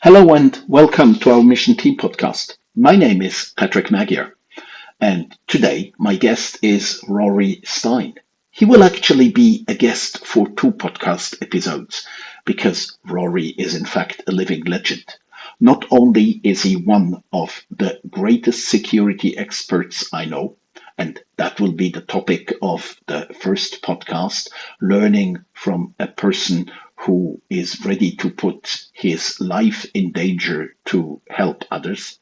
Hello and welcome to our Mission Team podcast. My name is Patrick Magyar, and today my guest is Rory Steyn. He will actually be a guest for two podcast episodes because Rory is in fact a living legend. Not only is he one of the greatest security experts I know, and that will be the topic of the first podcast, learning from a person who is ready to put his life in danger to help others.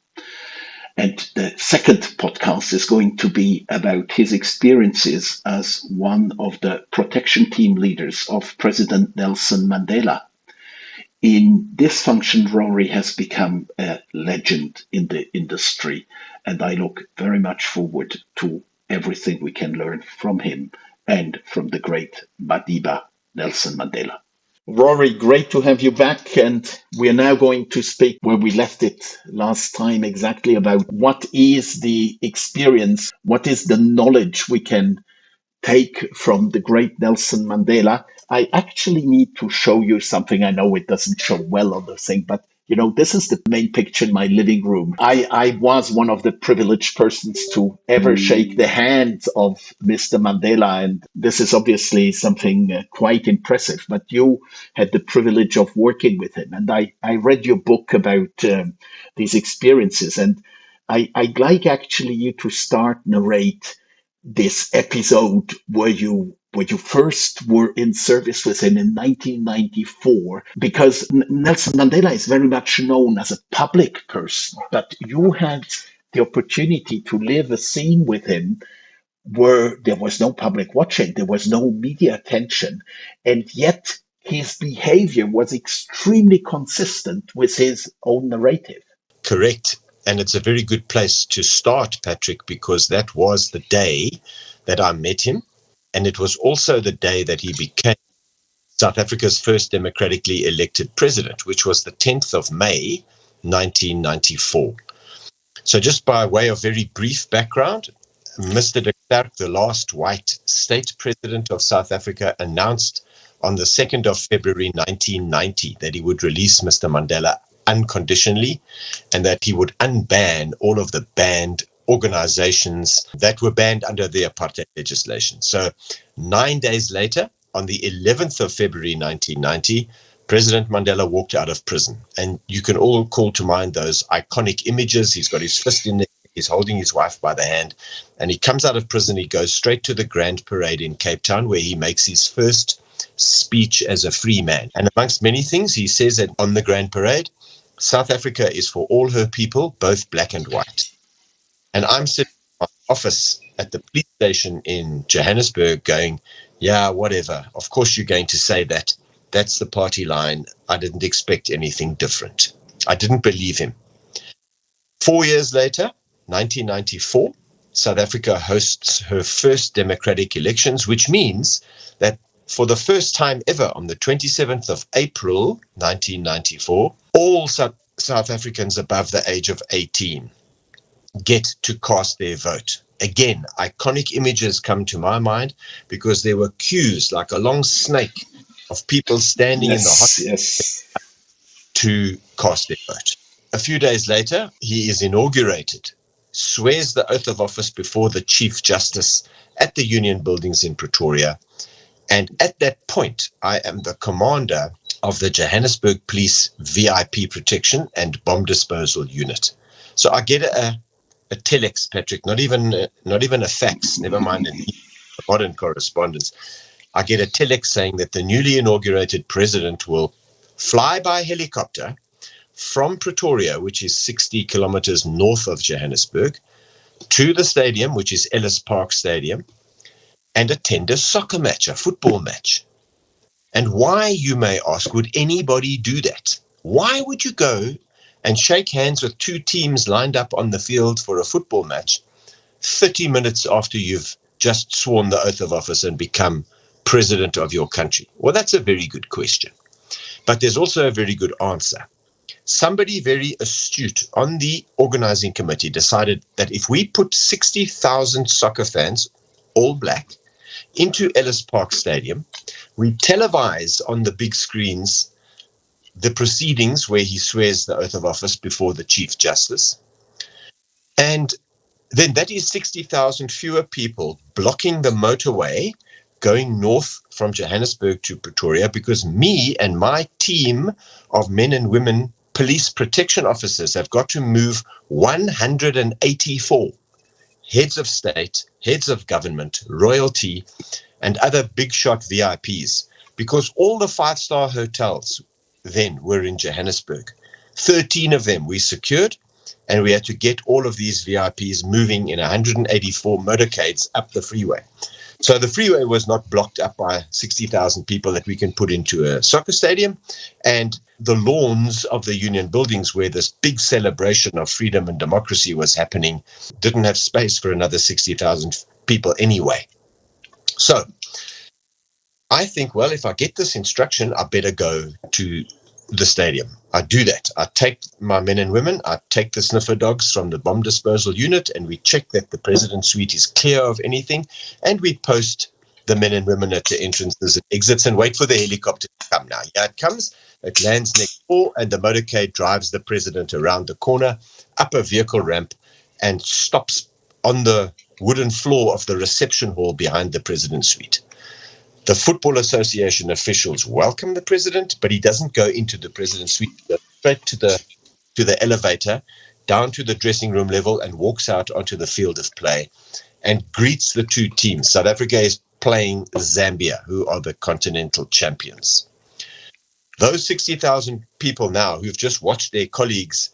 And the second podcast is going to be about his experiences as one of the protection team leaders of President Nelson Mandela. In this function, Rory has become a legend in the industry, and I look very much forward to everything we can learn from him and from the great Madiba, Nelson Mandela. Rory, great to have you back. And we are now going to speak where we left it last time, exactly about what is the experience, what is the knowledge we can take from the great Nelson Mandela. I actually need to show you something. I know it doesn't show well on the thing, but this is the main picture in my living room. I was one of the privileged persons to ever shake the hand of Mr. Mandela, and this is obviously something quite impressive. But you had the privilege of working with him, and I read your book about these experiences, and I'd like actually you to start narrate this episode where you first were in service with him in 1994, because Nelson Mandela is very much known as a public person, but you had the opportunity to live a scene with him where there was no public watching, there was no media attention, and yet his behavior was extremely consistent with his own narrative. Correct. And it's a very good place to start, Patrick, because that was the day that I met him. And it was also the day that he became South Africa's first democratically elected president, which was the 10th of May, 1994. So just by way of very brief background, Mr. de Klerk, the last white state president of South Africa, announced on the 2nd of February, 1990, that he would release Mr. Mandela unconditionally, and that he would unban all of the banned organizations that were banned under the apartheid legislation. So 9 days later, on the 11th of February 1990, President Mandela walked out of prison. And you can all call to mind those iconic images. He's got his fist in there, he's holding his wife by the hand, and he comes out of prison. He goes straight to the Grand Parade in Cape Town, where he makes his first speech as a free man. And amongst many things, he says that on the Grand Parade, South Africa is for all her people, both black and white. And I'm sitting in my office at the police station in Johannesburg going, yeah, whatever. Of course you're going to say that. That's the party line. I didn't expect anything different. I didn't believe him. 4 years later, 1994, South Africa hosts her first democratic elections, which means that for the first time ever, on the 27th of April, 1994, all South Africans above the age of 18 get to cast their vote. Again, iconic images come to my mind because there were queues like a long snake of people standing in the hot to cast their vote. A few days later, he is inaugurated, swears the oath of office before the Chief Justice at the Union Buildings in Pretoria. And at that point, I am the commander of the Johannesburg Police VIP Protection and Bomb Disposal Unit. So I get a telex, Patrick, not even a fax, never mind a modern correspondence. I get a telex saying that the newly inaugurated president will fly by helicopter from Pretoria, which is 60 kilometers north of Johannesburg, to the stadium, which is Ellis Park Stadium, and attend a soccer match, a football match. And why, you may ask, would anybody do that? Why would you go and shake hands with two teams lined up on the field for a football match 30 minutes after you've just sworn the oath of office and become president of your country? Well, that's a very good question. But there's also a very good answer. Somebody very astute on the organizing committee decided that if we put 60,000 soccer fans, all black, into Ellis Park Stadium, we televise on the big screens the proceedings where he swears the oath of office before the Chief Justice. And then that is 60,000 fewer people blocking the motorway going north from Johannesburg to Pretoria, because me and my team of men and women police protection officers have got to move 184 heads of state, heads of government, royalty, and other big shot VIPs, because all the five-star hotels then were in Johannesburg. 13 of them we secured, and we had to get all of these VIPs moving in 184 motorcades up the freeway. So the freeway was not blocked up by 60,000 people that we can put into a soccer stadium, and the lawns of the union buildings where this big celebration of freedom and democracy was happening didn't have space for another 60,000 people anyway. So I think, well, if I get this instruction, I better go to the stadium. I do that. I take my men and women, I take the sniffer dogs from the bomb disposal unit, and we check that the president's suite is clear of anything, and we post the men and women at the entrances and exits and wait for the helicopter to come. Now, here it comes. It lands next door, and the motorcade drives the president around the corner, up a vehicle ramp, and stops on the wooden floor of the reception hall behind the president's suite. The Football Association officials welcome the president, but he doesn't go into the president's suite. He goes straight to the elevator, down to the dressing room level, and walks out onto the field of play and greets the two teams. South Africa is playing Zambia, who are the continental champions. Those 60,000 people now who've just watched their colleagues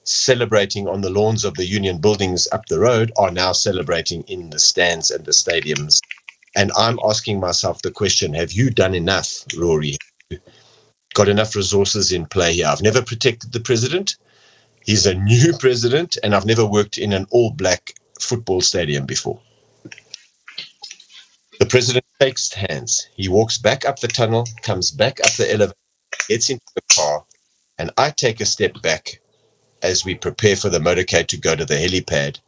celebrating on the lawns of the union buildings up the road are now celebrating in the stands and the stadiums. And I'm asking myself the question, have you done enough, Rory? Got enough resources in play here? I've never protected the president. He's a new president, and I've never worked in an all-black football stadium before. The president shakes hands. He walks back up the tunnel, comes back up the elevator, gets into the car, and I take a step back as we prepare for the motorcade to go to the helipad,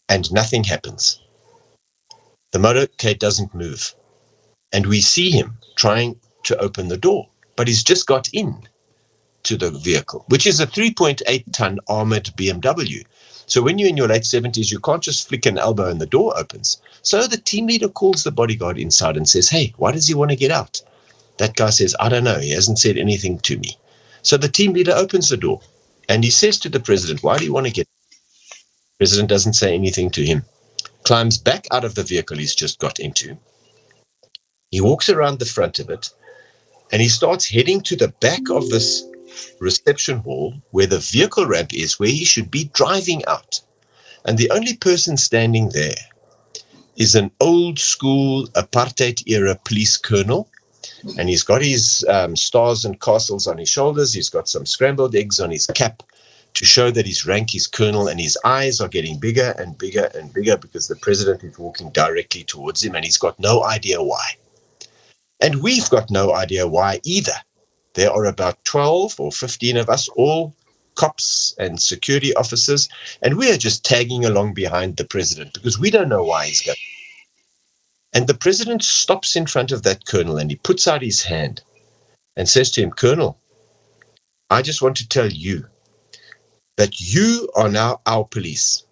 and nothing happens. The motorcade doesn't move, and we see him trying to open the door, but he's just got in to the vehicle, which is a 3.8-ton armored BMW. So when you're in your late 70s, you can't just flick an elbow and the door opens. So the team leader calls the bodyguard inside and says, "Hey, why does he want to get out?" That guy says, "I don't know. He hasn't said anything to me." So the team leader opens the door, and he says to the president, "Why do you want to get out?" The president doesn't say anything to him. Climbs back out of the vehicle he's just got into. He walks around the front of it, and he starts heading to the back of this reception hall where the vehicle ramp is, where he should be driving out. And the only person standing there is an old school apartheid era police colonel, and he's got his stars and castles on his shoulders. He's got some scrambled eggs on his cap to show that his rank is colonel, and his eyes are getting bigger and bigger and bigger because the president is walking directly towards him, and he's got no idea why. And we've got no idea why either. There are about 12 or 15 of us, all cops and security officers, and we are just tagging along behind the president because we don't know why he's going. And the president stops in front of that colonel, and he puts out his hand and says to him, "Colonel, I just want to tell you that you are now our police."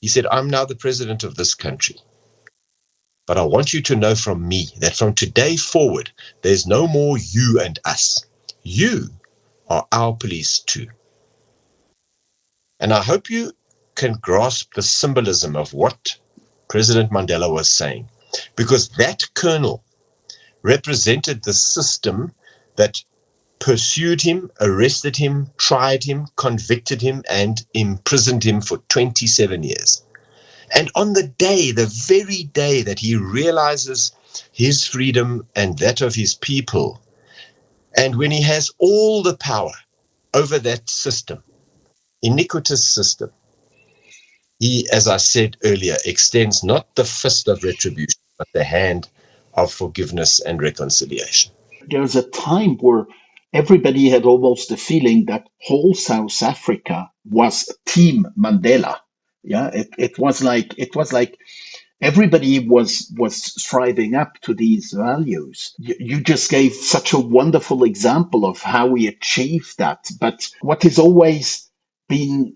He said, "I'm now the president of this country. But I want you to know from me that from today forward, there's no more you and us. You are our police too." And I hope you can grasp the symbolism of what President Mandela was saying, because that colonel represented the system that pursued him, arrested him, tried him, convicted him, and imprisoned him for 27 years. And on the day, the very day that he realizes his freedom and that of his people, and when he has all the power over that system, iniquitous system, he, as I said earlier, extends not the fist of retribution, but the hand of forgiveness and reconciliation. There's a time where everybody had almost the feeling that whole South Africa was Team Mandela. Yeah, it was like everybody was striving up to these values. You just gave such a wonderful example of how we achieved that. But what has always been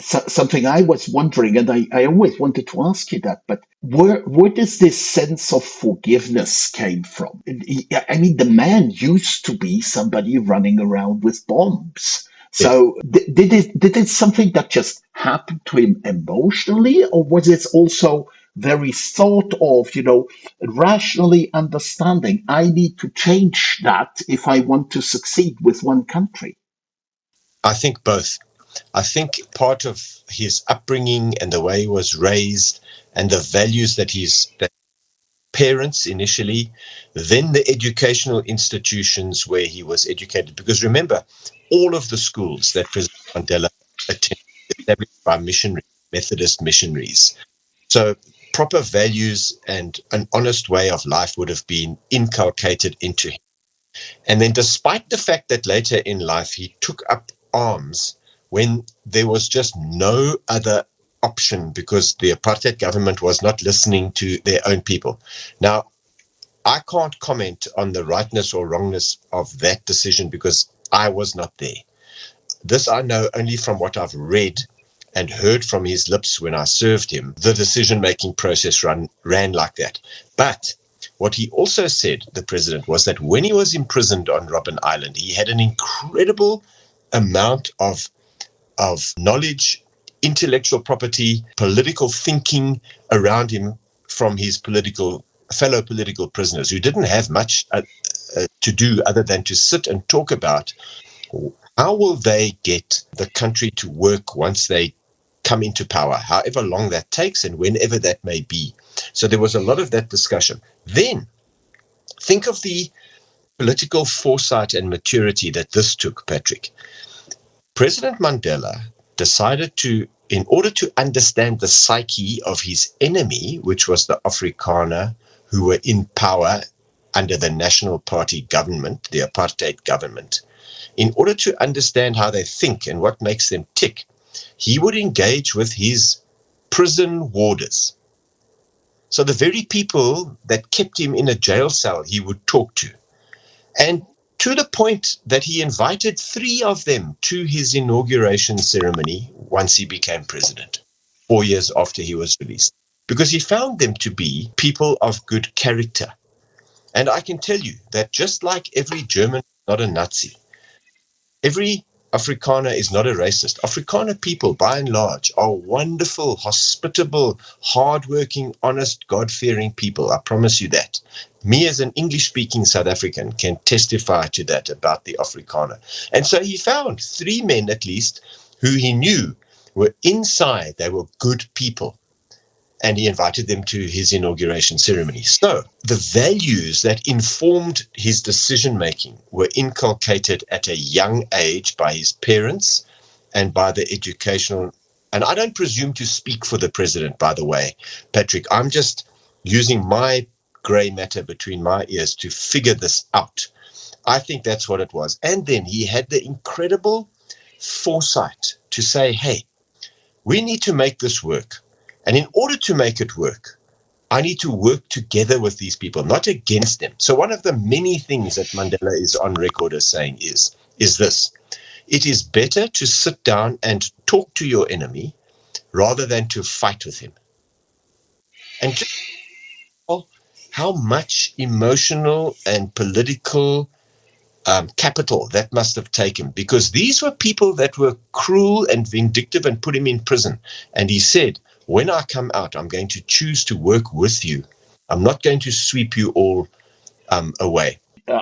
something I was wondering, and I always wanted to ask you that, but where does this sense of forgiveness came from? I mean, the man used to be somebody running around with bombs. Yes. So did it something that just happened to him emotionally, or was it also very thought of, rationally understanding, I need to change that if I want to succeed with one country? I think both. I think part of his upbringing and the way he was raised and the values that parents initially, then the educational institutions where he was educated. Because remember, all of the schools that President Mandela attended were established by missionaries, Methodist missionaries. So proper values and an honest way of life would have been inculcated into him. And then despite the fact that later in life he took up arms when there was just no other option because the apartheid government was not listening to their own people. Now, I can't comment on the rightness or wrongness of that decision because I was not there. This I know only from what I've read and heard from his lips when I served him. The decision-making process ran like that. But what he also said, the president, was that when he was imprisoned on Robben Island, he had an incredible amount of knowledge, intellectual property, political thinking around him from his fellow political prisoners who didn't have much to do other than to sit and talk about how will they get the country to work once they come into power, however long that takes and whenever that may be. So there was a lot of that discussion. Then think of the political foresight and maturity that this took, Patrick. President Mandela decided to, in order to understand the psyche of his enemy, which was the Afrikaner who were in power under the National Party government, the apartheid government, in order to understand how they think and what makes them tick, he would engage with his prison warders. So the very people that kept him in a jail cell, he would talk to. And to the point that he invited 3 of them to his inauguration ceremony once he became president, 4 years after he was released, because he found them to be people of good character. And I can tell you that just like every German is not a Nazi, every Afrikaner is not a racist. Afrikaner people, by and large, are wonderful, hospitable, hardworking, honest, God-fearing people. I promise you that. Me, as an English-speaking South African, can testify to that about the Afrikaner. And so he found 3 men, at least, who he knew were inside. They were good people. And he invited them to his inauguration ceremony. So the values that informed his decision-making were inculcated at a young age by his parents and by the educational. And I don't presume to speak for the president, by the way, Patrick. I'm just using my gray matter between my ears to figure this out. I think that's what it was. And then he had the incredible foresight to say, hey, we need to make this work. And in order to make it work, I need to work together with these people, not against them. So one of the many things that Mandela is on record as saying is this: it is better to sit down and talk to your enemy rather than to fight with him. And just how much emotional and political capital that must have taken, because these were people that were cruel and vindictive and put him in prison. And he said, when I come out, I'm going to choose to work with you. I'm not going to sweep you all away.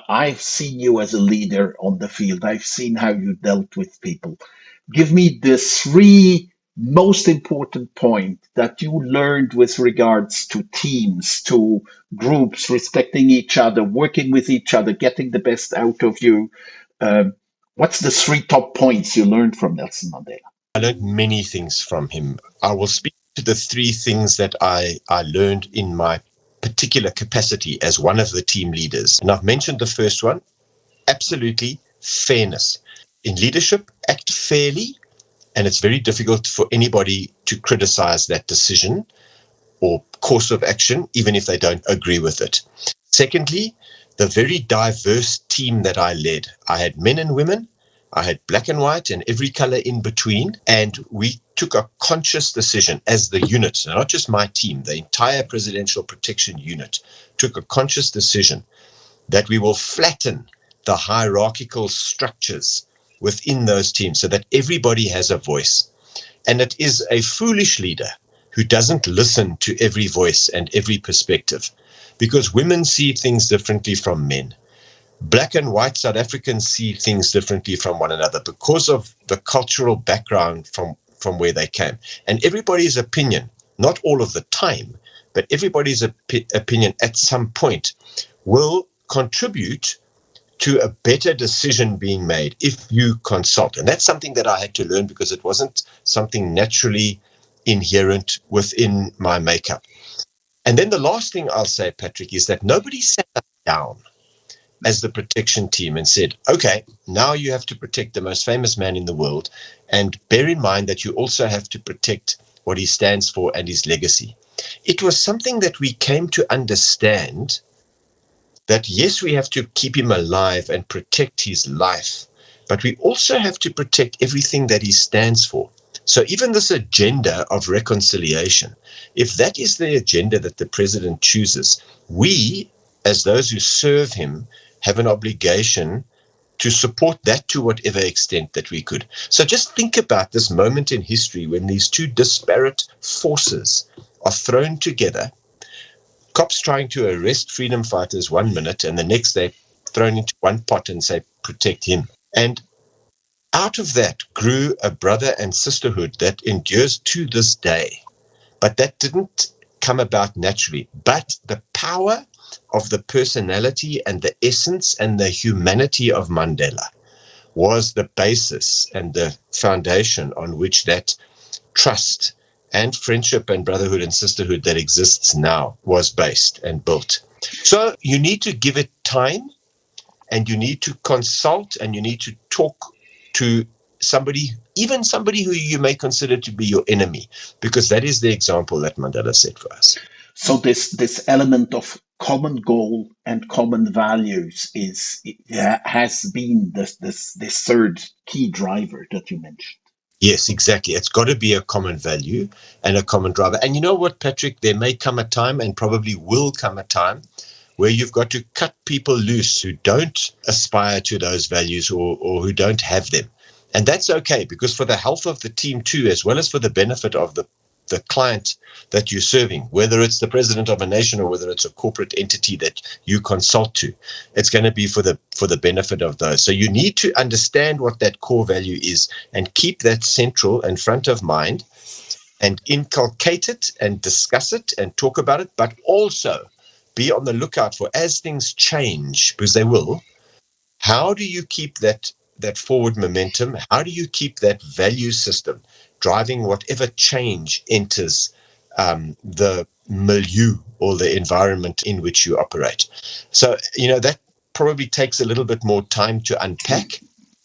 I've seen you as a leader on the field. I've seen how you dealt with people. Give me the 3 most important points that you learned with regards to teams, to groups, respecting each other, working with each other, getting the best out of you. What's the 3 top points you learned from Nelson Mandela? I learned many things from him. I will speak to the 3 things that I learned in my particular capacity as one of the team leaders. And I've mentioned the first one, absolutely fairness. In leadership, act fairly, and it's very difficult for anybody to criticize that decision or course of action, even if they don't agree with it. Secondly, the very diverse team that I led. I had men and women, I had black and white and every color in between, and we took a conscious decision as the unit, not just my team, the entire Presidential Protection Unit took a conscious decision that we will flatten the hierarchical structures within those teams so that everybody has a voice. And it is a foolish leader who doesn't listen to every voice and every perspective, because women see things differently from men. Black and white South Africans see things differently from one another because of the cultural background from where they came. And everybody's opinion, not all of the time, but everybody's opinion at some point will contribute to a better decision being made if you consult. And that's something that I had to learn because it wasn't something naturally inherent within my makeup. And then the last thing I'll say, Patrick, is that nobody sat us down as the protection team and said, okay, now you have to protect the most famous man in the world, and bear in mind that you also have to protect what he stands for and his legacy. It was something that we came to understand, that yes, we have to keep him alive and protect his life, but we also have to protect everything that he stands for. So even this agenda of reconciliation, if that is the agenda that the president chooses, we, as those who serve him, have an obligation to support that to whatever extent that we could. So just think about this moment in history when these two disparate forces are thrown together. Cops trying to arrest freedom fighters 1 minute, and the next they're thrown into one pot and say, protect him. And out of that grew a brother and sisterhood that endures to this day. But that didn't come about naturally. But the power of the personality and the essence and the humanity of Mandela was the basis and the foundation on which that trust and friendship and brotherhood and sisterhood that exists now was based and built. So you need to give it time, and you need to consult, and you need to talk to somebody, even somebody who you may consider to be your enemy, because that is the example that Mandela set for us. So this element of common goal and common values has been this third key driver that you mentioned. Yes, exactly. It's got to be a common value and a common driver. And you know what, Patrick, there may come a time, and probably will come a time, where you've got to cut people loose who don't aspire to those values or who don't have them. And that's okay, because for the health of the team too, as well as for the benefit of the client that you're serving, whether it's the president of a nation or whether it's a corporate entity that you consult to, it's going to be for the benefit of those. So you need to understand what that core value is and keep that central and front of mind and inculcate it and discuss it and talk about it, but also be on the lookout for, as things change, because they will, how do you keep that forward momentum? How do you keep that value system driving whatever change enters the milieu or the environment in which you operate? So, that probably takes a little bit more time to unpack.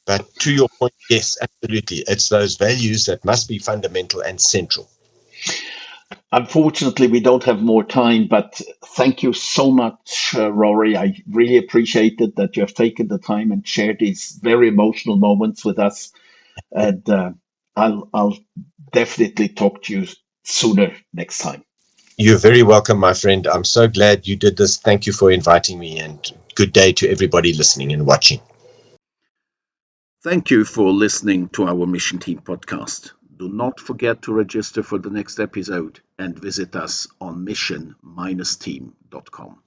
But to your point, yes, absolutely. It's those values that must be fundamental and central. Unfortunately, we don't have more time, but thank you so much, Rory. I really appreciate it that you have taken the time and shared these very emotional moments with us. And I'll definitely talk to you sooner next time. You're very welcome, my friend. I'm so glad you did this. Thank you for inviting me, and good day to everybody listening and watching. Thank you for listening to our Mission Team podcast. Do not forget to register for the next episode and visit us on mission-team.com.